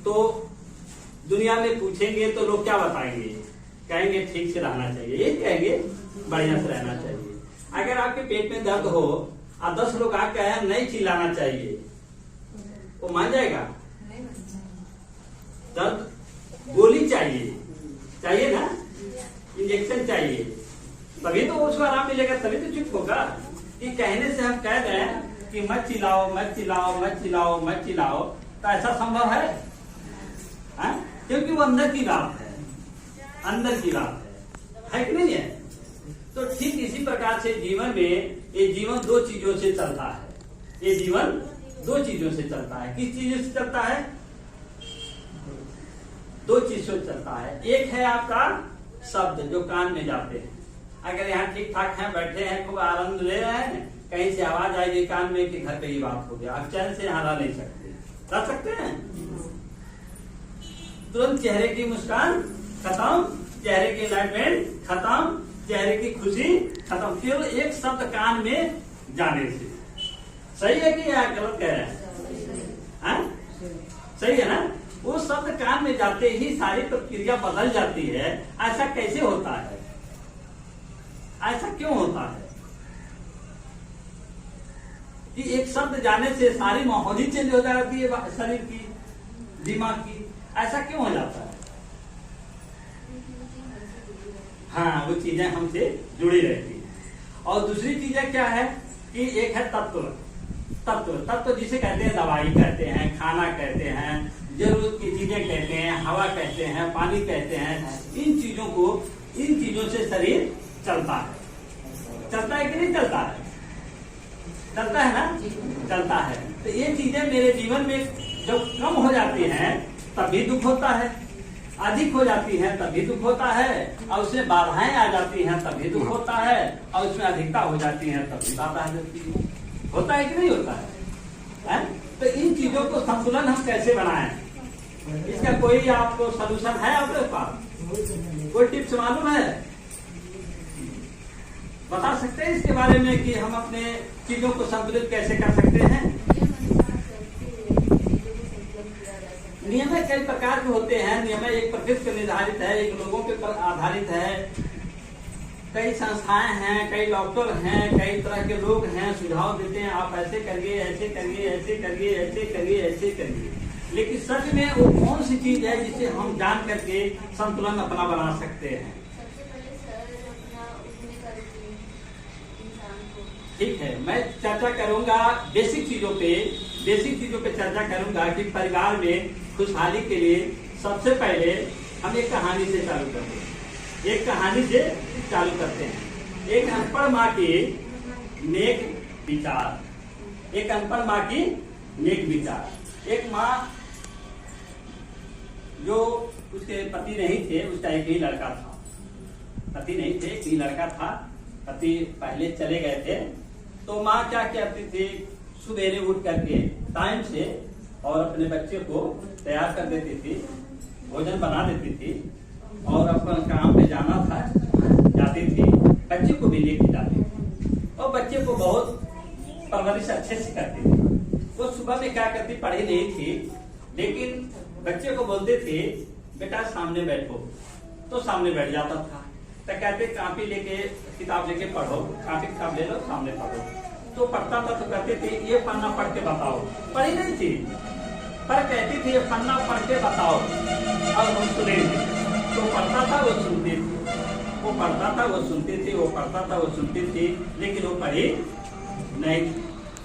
तो दुनिया में पूछेंगे तो लोग क्या बताएंगे? कहेंगे ठीक से रहना चाहिए, ये कहेंगे बढ़िया से रहना चाहिए। अगर आपके पेट में दर्द हो और 10 लोग आके कहे नहीं चिल्लाना चाहिए, वो मान जाएगा? दर्द गोली चाहिए ना, इंजेक्शन चाहिए, तभी तो उसको आराम मिलेगा, तभी तो चुप होगा। कि कहने से हम कह रहे हैं कि मत चिल्लाओ मत चिल्लाओ मत चिल्लाओ मत चिल्लाओ, तो ऐसा संभव है? क्योंकि वो अंदर की बात है, अंदर की बात है कि नहीं है? तो ठीक इसी प्रकार से जीवन में, ये जीवन 2 चीजों से चलता है। ये जीवन 2 चीजों से चलता है। किस चीजों से चलता है? 2 चीजों से चलता है। एक है आपका शब्द जो कान में जाते हैं। अगर यहाँ ठीक ठाक हैं, बैठे हैं, खूब आनंद ले रहे हैं, कहीं से आवाज आएगी कान में कि घर पे ये बात हो गया, आप चैन से यहाँ रह नहीं सकते। रह सकते हैं? तुरंत चेहरे की मुस्कान खत्म, चेहरे की एलाइटमेंट खत्म, चेहरे की खुशी खत्म, केवल एक शब्द कान में जाने से। सही है कि या गलत कह रहे हैं? सही है ना? वो शब्द कान में जाते ही सारी प्रक्रिया बदल जाती है। ऐसा कैसे होता है? ऐसा क्यों होता है कि एक शब्द जाने से सारी माहौल ही चेंज हो जाती है, शरीर की, दिमाग की? ऐसा क्यों हो जाता है? हाँ, वो चीजें हमसे जुड़ी रहती है। और दूसरी चीजें क्या है कि एक है तत्व जिसे कहते हैं दवाई कहते हैं, खाना कहते हैं, जरूरत की चीजें कहते हैं, हवा कहते हैं, पानी कहते हैं। इन चीजों से शरीर चलता है कि नहीं चलता है? चलता है ना? चलता है। तो ये चीजें मेरे जीवन में जब कम हो जाती हैं तभी दुख होता है, अधिक हो जाती हैं तभी दुख होता है, और उसमें बाधाएं आ जाती हैं तभी दुख होता है, और उसमें अधिकता हो जाती है तभी बाधा आ जाती है। होता है कि नहीं होता है? तो इन चीजों को संतुलन हम कैसे बनाएं? इसका कोई आपको सलूशन है आपके पास? कोई टिप्स मालूम है? बता सकते हैं इसके बारे में कि हम अपने चीजों को संतुलित कैसे कर सकते हैं? नियम कई प्रकार के होते हैं। नियम एक प्रकृति पर निर्धारित है, एक लोगों के पर आधारित है। कई संस्थाएं हैं, कई डॉक्टर हैं, कई तरह के लोग हैं, सुझाव देते हैं आप ऐसे करिए, ऐसे करिए, ऐसे करिए, ऐसे करिए, ऐसे करिए। लेकिन सच में वो कौन सी चीज है जिसे हम जान करके संतुलन अपना बना सकते हैं? ठीक है, मैं चर्चा करूंगा बेसिक चीजों पे चर्चा करूंगा कि परिवार में खुशहाली के लिए सबसे पहले हम एक कहानी से चालू करते हैं। एक कहानी से चालू करते हैं। एक अनपढ़ माँ की नेक विचार। एक अनपढ़ माँ की नेक विचार। एक माँ जो उसके पति नहीं थे, उसका एक ही लड़का था। पति नहीं थे, एक ही लड़का था। पति पहले चले गए थे। तो माँ क्या करती थी, सुबेरे उठ करके टाइम से और अपने बच्चे को तैयार कर देती थी, भोजन बना देती थी, और अपना काम पे जाना था जाती थी, बच्चे को भी लेके जाती थी, और बच्चे को बहुत परवरिश अच्छे से करती थी। वो सुबह में क्या करती, पढ़ी नहीं थी, लेकिन बच्चे को बोलते थे बेटा सामने बैठो, तो सामने बैठ जाता था। तो कहते कापी लेके किताब लेके पढ़ो, कापी किताब ले लो, सामने पढ़ो। तो पढ़ता था तो कहते थे ये पन्ना पढ़ के बताओ। पढ़ी नहीं थी पर कहती थी ये पन्ना पढ़ के बताओ, अब हम सुनेंगे। तो पढ़ता था, वो सुनती थी, वो पढ़ता था, वो सुनती थी, वो पढ़ता था, वो सुनती थी, लेकिन वो पढ़ी नहीं।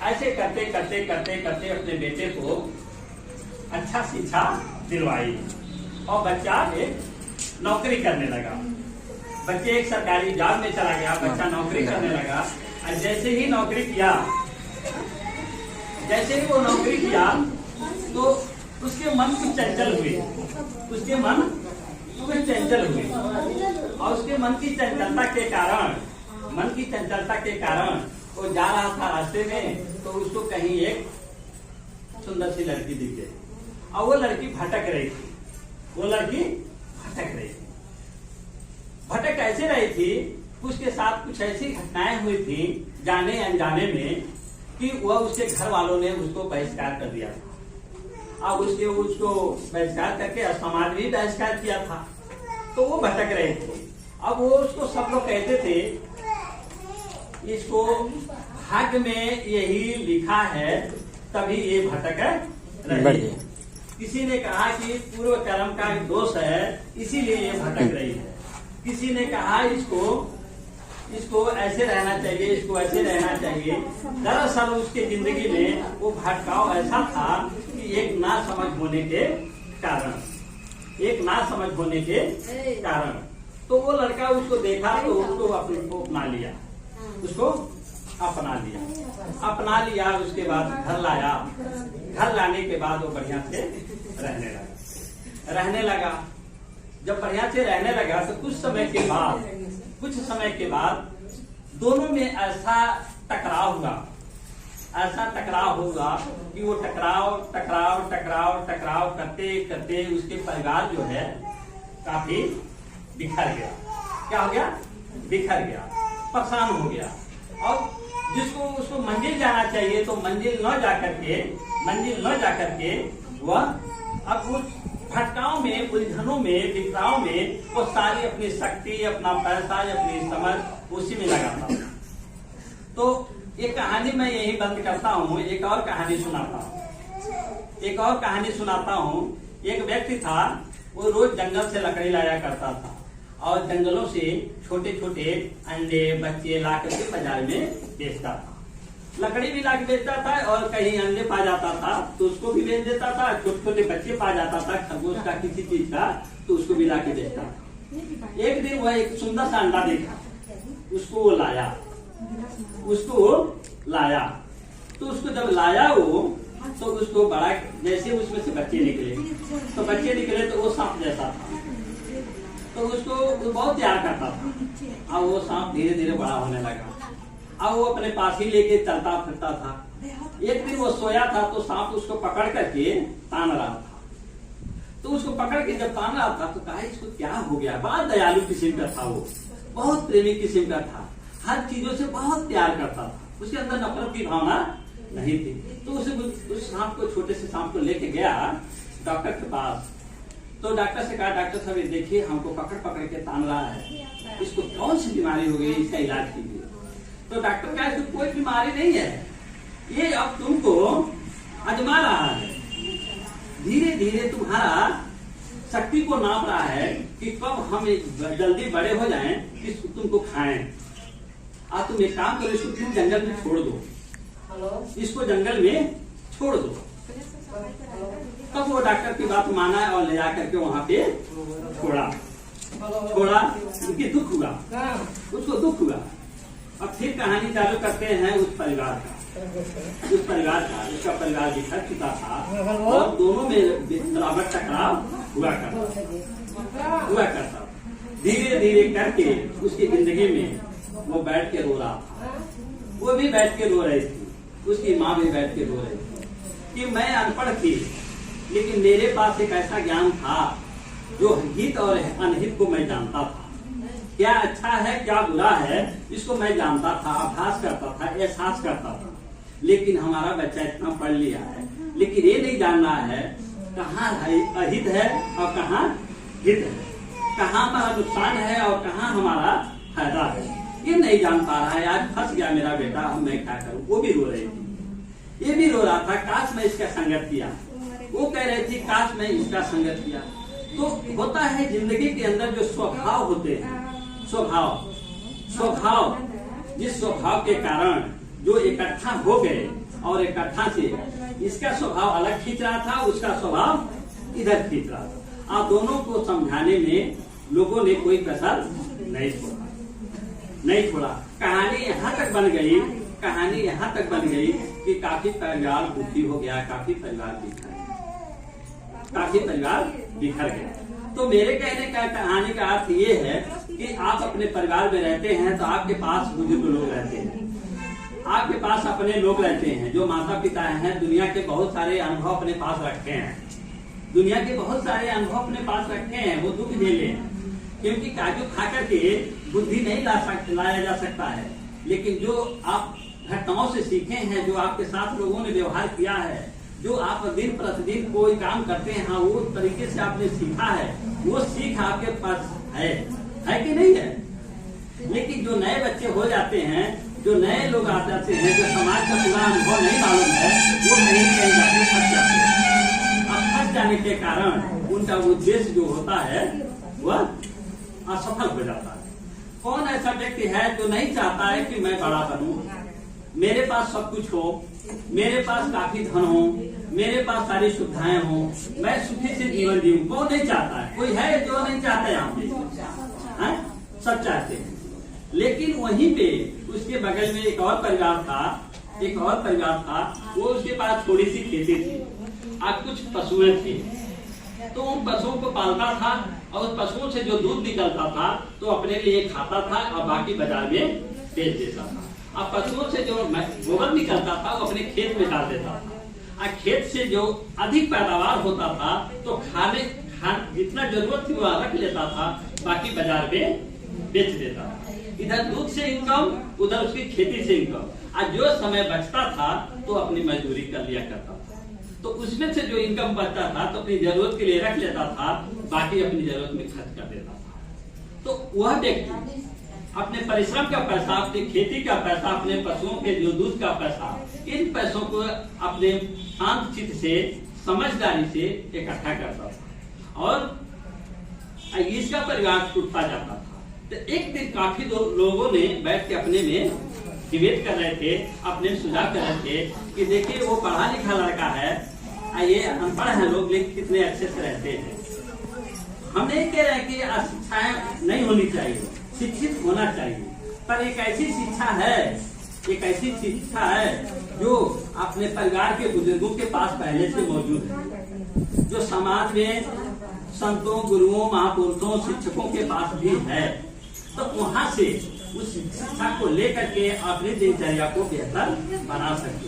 ऐसे करते करते करते करते अपने बेटे को अच्छा शिक्षा दिलवाई, और बच्चा एक नौकरी करने लगा। बच्चे एक सरकारी जॉब में चला गया, बच्चा नौकरी करने लगा। और जैसे ही नौकरी किया, तो उसके मन कुछ चंचल हुए, और उसके मन की चंचलता के कारण वो जा रहा था रास्ते में, तो उसको कहीं एक सुंदर सी लड़की दिख गई, और वो लड़की भटक रही थी। भटक ऐसे रही थी, उसके साथ कुछ ऐसी घटनाएं हुई थी जाने अनजाने में कि वह उसके घर वालों ने उसको बहिष्कार कर दिया था। अब उसको बहिष्कार करके समाज भी बहिष्कार किया था। तो वो भटक रहे थे। अब वो उसको सब लोग कहते थे इसको भाग्य में यही लिखा है तभी ये भटक रही। किसी ने कहा कि पूर्व कर्म का दोष है इसीलिए ये भटक रही है। किसी ने कहा इसको ऐसे रहना चाहिए, इसको ऐसे रहना चाहिए। दरअसल उसके जिंदगी में वो भटकाव ऐसा था कि एक ना समझ होने के कारण तो वो लड़का उसको देखा तो उसको अपना लिया, उसको अपना लिया। उसके बाद घर लाया। घर लाने के बाद वो बढ़िया से रहने लगा। जब बढ़िया से रहने लगा तो कुछ समय के बाद दोनों में ऐसा टकराव हुआ कि वो टकराव करते उसके परिवार जो है काफी बिखर गया। क्या हो गया? बिखर गया, परेशान हो गया। और जिसको उसको मंजिल जाना चाहिए तो मंजिल न जाकर के वह अब उस भटकाव में, उलझनों में, बिखराव में वो सारी अपनी शक्ति, अपना पैसा, अपनी समझ उसी में लगाता। तो ये कहानी मैं यही बंद करता हूँ। एक और कहानी सुनाता हूँ। एक व्यक्ति था, वो रोज जंगल से लकड़ी लाया करता था और जंगलों से छोटे छोटे अंडे बच्चे ला करके बाजार में बेचता था। लकड़ी भी ला के बेचता था और कहीं अंडे पा जाता था तो उसको भी बेच देता था। छोटे छोटे बच्चे पा जाता था खरगोश का, किसी चीज का, तो उसको भी ला के बेचता था। एक दिन वह एक सुंदर सा अंडा देखा, उसको लाया। तो उसको जब लाया वो, तो उसको बड़ा, जैसे उसमें से बच्चे निकले तो वो सांप जैसा था। तो उसको बहुत प्यार करता था। अब वो सांप धीरे धीरे बड़ा होने लगा। अब वो अपने पास ही लेके चलता फिरता था। एक दिन वो सोया था तो सांप उसको पकड़ करके तान रहा था। तो उसको पकड़ के जब तान रहा था तो कहा इसको क्या हो गया। बड़ा दयालु किस्म का था वो, बहुत प्रेमी किस्म का था, हर चीजों से बहुत प्यार करता था, उसके अंदर नफरत की भावना नहीं थी। तो उस सांप को, छोटे से सांप को लेके गया डॉक्टर के पास। तो डॉक्टर से कहा, डॉक्टर साहब देखिए हमको पकड़ के तान रहा है, इसको कौन सी बीमारी हो गई, इसका इलाज कीजिए। तो डॉक्टर कहा इसको कोई बीमारी नहीं है, ये अब तुमको आजमा रहा है, धीरे धीरे तुम्हारा शक्ति को नाप रहा है कि कब हम जल्दी बड़े हो जाएं कि तुमको खाएं। अब तुम एक काम करो, इसको तुम जंगल में छोड़ दो, इसको जंगल में छोड़ दो। तब वो डॉक्टर की बात माना और ले जाकर के वहां पे छोड़ा। उनकी दुख हुआ, उसको दुख हुआ। अब फिर कहानी चालू करते हैं उस परिवार का। उसका परिवार बिखर चुका था और दोनों में बराबर टकराव हुआ करता। धीरे धीरे करके उसकी जिंदगी में वो बैठ के रो रहा था, वो भी बैठ के रो रही थी, उसकी माँ भी बैठ के रो रही थी कि मैं अनपढ़ थी लेकिन मेरे पास एक ऐसा ज्ञान था जो हित और अनहित को मैं जानता था, क्या अच्छा है क्या बुरा है इसको मैं जानता था, अभ्यास करता था, एहसास करता था। लेकिन हमारा बच्चा इतना पढ़ लिया है लेकिन ये नहीं जान रहा है कहाँ अहित है और कहाँ हित है, कहाँ हमारा नुकसान है और कहाँ हमारा फायदा है, ये नहीं जान पा रहा है। आज फंस गया मेरा बेटा, अब मैं क्या करूँ। वो भी रो रही थी, ये भी रो रहा था, काश मैं इसका संगत किया। वो कह रही थी काश मैं इसका संगत किया। तो होता है जिंदगी के अंदर जो स्वभाव होते हैं, स्वभाव जिस स्वभाव के कारण जो इकट्ठा हो गए और इकट्ठा से इसका स्वभाव अलग खींच रहा था, उसका स्वभाव इधर खींच रहा था। आप दोनों को समझाने में लोगों ने कोई कसर नहीं छोड़ा। कहानी यहाँ तक बन गई कि काफी परिवार दुखी हो गया, काफी परिवार बिखर गया। तो मेरे कहने का कहानी का अर्थ ये है कि आप अपने परिवार में रहते हैं तो आपके पास बुजुर्ग लोग रहते हैं, आपके पास अपने लोग रहते हैं जो माता पिता हैं, दुनिया के बहुत सारे अनुभव अपने पास रखते हैं, वो दुख झेले हैं। क्योंकि काजू खा करके बुद्धि नहीं लाया जा सकता है, लेकिन जो आप घटनाओं से सीखे हैं, जो आपके साथ लोगों ने व्यवहार किया है, जो आप दिन प्रतिदिन कोई काम करते हैं, हाँ वो तरीके से आपने सीखा है, वो सीख आपके पास है कि नहीं है। लेकिन जो नए बच्चे हो जाते हैं, जो नए लोग आ जाते हैं, जो समाज का पूरा अनुभव नहीं मालूम है, वो कहीं कहीं जाके फंस जाते हैं। अब फंस जाने के कारण उनका उद्देश्य जो होता है वह असफल हो जाता है। कौन ऐसा व्यक्ति है जो नहीं चाहता है कि मैं बड़ा बनूं, मेरे पास सब कुछ हो, मेरे पास काफी धन हो, मेरे पास सारी सुविधाएं हो, मैं सुखी से जीवन जीऊं? कौन नहीं चाहता है? कोई है जो नहीं चाहता है? यहाँ पे सब चाहते हैं। लेकिन वहीं पे उसके बगल में एक और परिवार था, वो उसके पास थोड़ी सी खेती थी और कुछ पशुएं थे। तो उन पशुओं को पालता था और उस पशुओं से जो दूध निकलता था तो अपने लिए खाता था और बाकी बाजार में बेच देता था। अब पशुओं से जो गोबर निकलता था वो अपने खेत में डाल देता था और खेत से जो अधिक पैदावार होता था तो जितना जरूरत थी वो रख लेता था, बाकी बाजार में बेच देता था। इधर दूध से इनकम, उधर उसकी खेती से इनकम। और जो समय बचता था तो अपनी मजदूरी कर लिया करता था। तो उसमें से जो इनकम बचता था तो अपनी जरूरत के लिए रख लेता था, बाकी अपनी जरूरत में खर्च कर देता था। तो वह व्यक्ति अपने परिश्रम का पैसा, अपनी खेती का पैसा, अपने पशुओं के जो दूध का पैसा, इन पैसों को अपने शांत चित्त से, समझदारी से इकट्ठा करता था और इसका परिवार टूटता जाता था। तो एक दिन काफी लोगों ने बैठ के अपने में डिबेट कर रहे थे, अपने सुझाव कर रहे थे कि देखिए वो पढ़ा लिखा लड़का है, ये अनपढ़ है लोग, लेकिन कितने अच्छे से रहते हैं। हम नहीं कह रहे कि शिक्षाएं नहीं होनी चाहिए, शिक्षित होना चाहिए, पर एक ऐसी शिक्षा है जो अपने परिवार के बुजुर्गों के पास पहले से मौजूद है, जो समाज में संतों, गुरुओं, महापुरुषों, शिक्षकों के पास भी है। तो वहाँ से उस शिक्षा को लेकर के अपनी दिनचर्या को बेहतर बना सकते।